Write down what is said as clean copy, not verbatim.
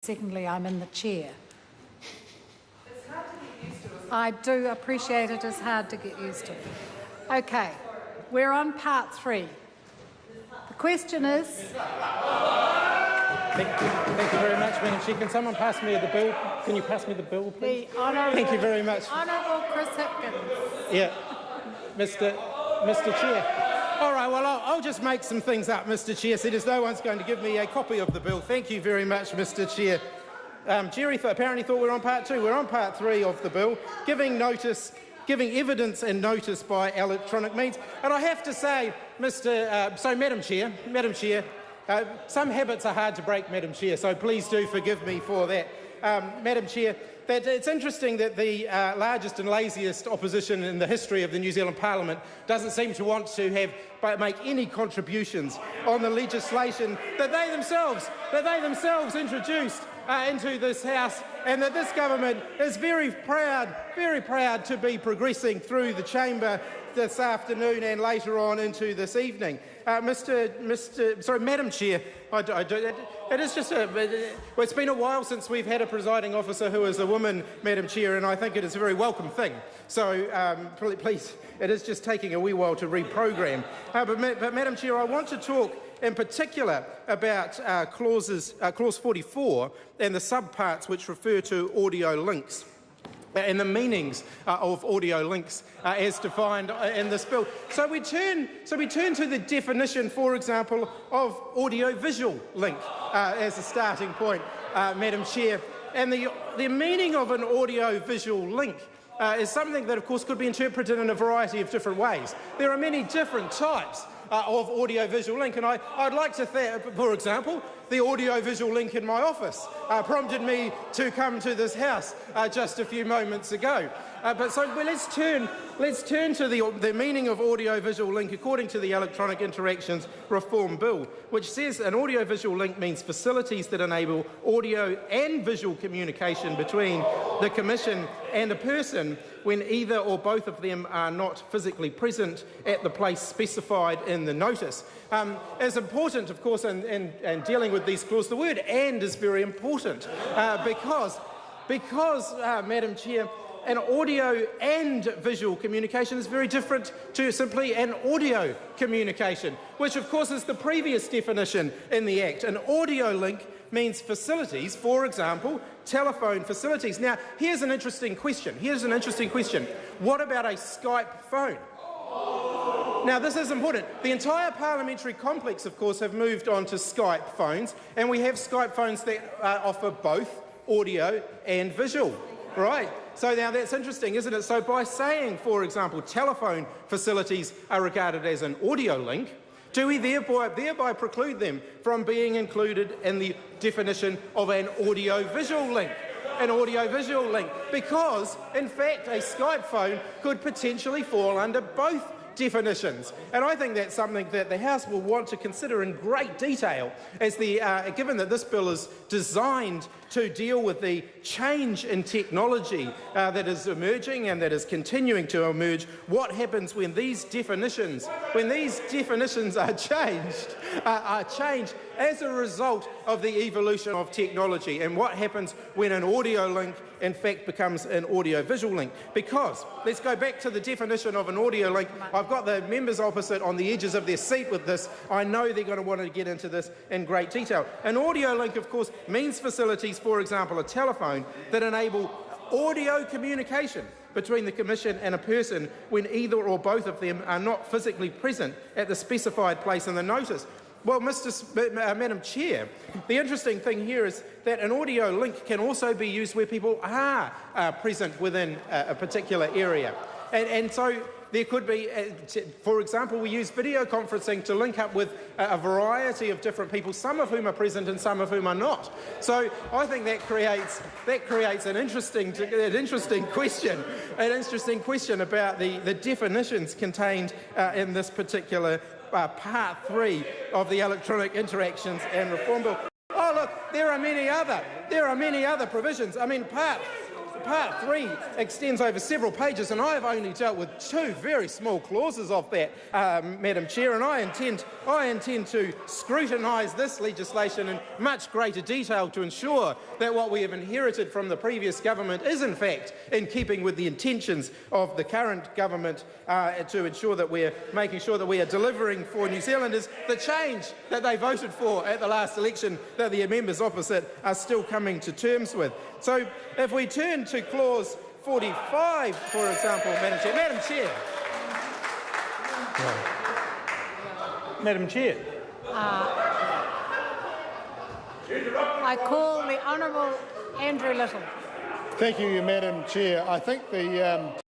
Secondly, I'm in the chair. I do appreciate it is hard to get used to. Okay, we're on part 3. The question is... Thank you very much, Madam Chair. Can someone pass me the bill? Can you pass me the bill, please? Thank you very much. Honourable Chris Hipkins. Yeah, Mr. Chair. All right, well, I'll just make some things up, Mr. Chair, since no one's going to give me a copy of the bill. Thank you very much, Mr. Chair. Jerry apparently thought we were on part 2. We're on part 3 of the bill, giving evidence and notice by electronic means. And I have to say, Madam Chair, some habits are hard to break, Madam Chair, so please do forgive me for that. Madam Chair, that it's interesting that the largest and laziest opposition in the history of the New Zealand Parliament doesn't seem to want to make any contributions on the legislation that they themselves introduced into this House, and that this government is very proud to be progressing through the chamber this afternoon and later on into this evening. Madam Chair, it is just it's been a while since we've had a presiding officer who is a woman, Madam Chair, and I think it is a very welcome thing. So please, it is just taking a wee while to reprogram. But Madam Chair, I want to talk in particular about clause 44 and the subparts which refer to audio links and the meanings of audio links as defined in this bill. So we turn to the definition, for example, of audio-visual link as a starting point, Madam Chair. And the meaning of an audio-visual link is something that, of course, could be interpreted in a variety of different ways. There are many different types of audio-visual link, and I'd like to for example, the audio-visual link in my office prompted me to come to this House just a few moments ago. But let's turn to the meaning of audio-visual link according to the Electronic Interactions Reform Bill, which says an audio-visual link means facilities that enable audio and visual communication between the Commission and a person when either or both of them are not physically present at the place specified in the notice. As important, of course, in dealing with these clauses, the word "and" is very important because Madam Chair, an audio and visual communication is very different to simply an audio communication, which of course is the previous definition in the Act. An audio link means facilities, for example, telephone facilities. Now, here's an interesting question. What about a Skype phone? Now, this is important. The entire parliamentary complex, of course, have moved on to Skype phones, and we have Skype phones that offer both audio and visual. Right. So now that's interesting, isn't it? So by saying, for example, telephone facilities are regarded as an audio link, do we thereby preclude them from being included in the definition of an audio-visual link? Because, in fact, a Skype phone could potentially fall under both definitions. And I think that's something that the House will want to consider in great detail, as given that this bill is designed to deal with the change in technology that is emerging and that is continuing to emerge. What happens when these definitions are changed as a result of the evolution of technology, and what happens when an audio link in fact becomes an audio-visual link? Because, let's go back to the definition of an audio link. I've got the members opposite on the edges of their seat with this. I know they're going to want to get into this in great detail. An audio link, of course, means facilities, for example, a telephone, that enable audio communication between the Commission and a person when either or both of them are not physically present at the specified place in the notice. Well, Madam Chair, the interesting thing here is that an audio link can also be used where people are present within a particular area. And so there could be, for example, we use video conferencing to link up with a variety of different people, some of whom are present and some of whom are not. So I think that creates an interesting question about the definitions contained in this particular Part 3 of the Electronic Interactions and Reform Bill. Oh, look, there are many other provisions. I mean, Part 3 extends over several pages, and I have only dealt with 2 very small clauses of that, Madam Chair, and I intend to scrutinise this legislation in much greater detail to ensure that what we have inherited from the previous government is in fact in keeping with the intentions of the current government, to ensure that we're making sure that we are delivering for New Zealanders the change that they voted for at the last election that the members opposite are still coming to terms with. So if we turn to clause 45, for example, Madam Chair. Madam Chair. I call the Honourable Andrew Little. Thank you, Madam Chair. I think the